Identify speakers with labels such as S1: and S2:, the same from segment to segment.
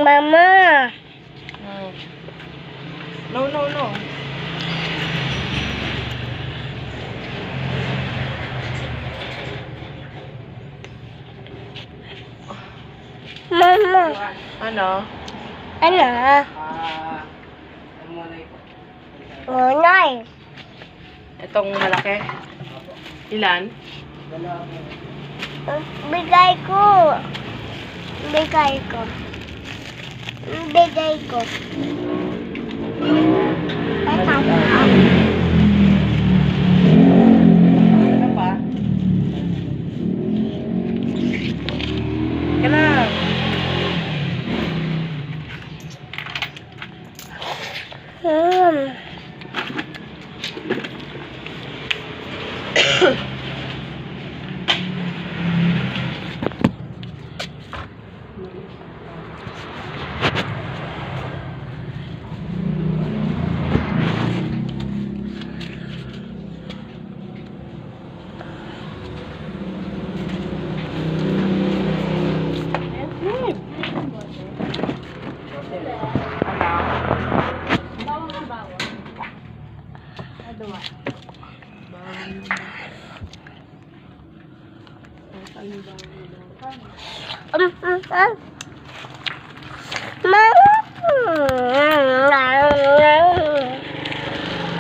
S1: Mama.
S2: No, no, no.
S1: Mama.
S2: Ano?
S1: Ano? Unay.
S2: Itong malaki? Ilan?
S1: Bigay ko. Bigay ko. Bigay ko. Ito.
S2: Ano pa? Kailan?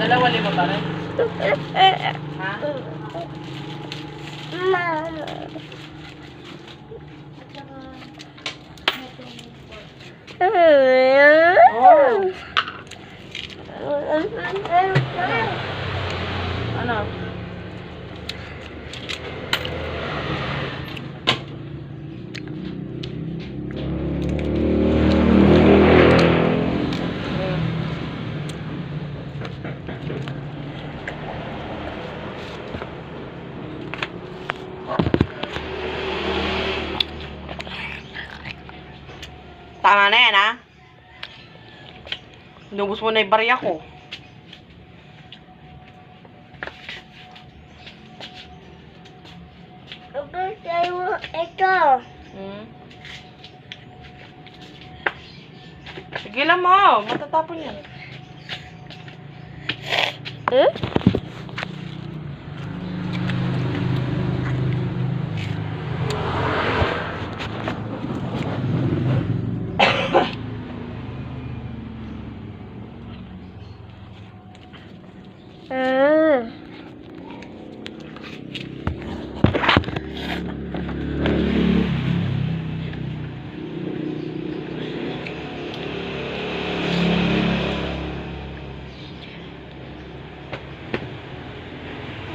S2: Dalawa lima pa rin? Ha? Oh. Ano? Tama na yan, ha? Inubos mo na yung barya ko.
S1: Ito.
S2: Sige lang mo. Matatapon yan.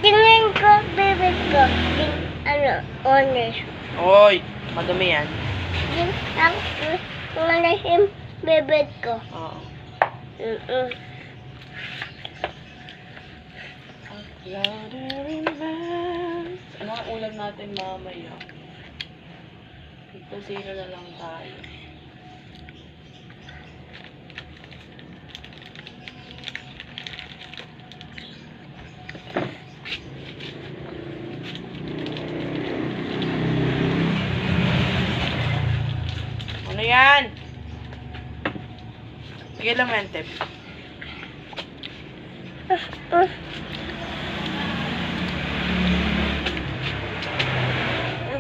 S1: Tingnan ko, bibig ko. Honest.
S2: Oy, madumi yan.
S1: Ang honest yung bibig ko.
S2: Oo. Ano ang ulam natin mamaya? Ito sino na lang tayo. Ano yan? Sige lang, Mentep.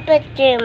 S1: Petim.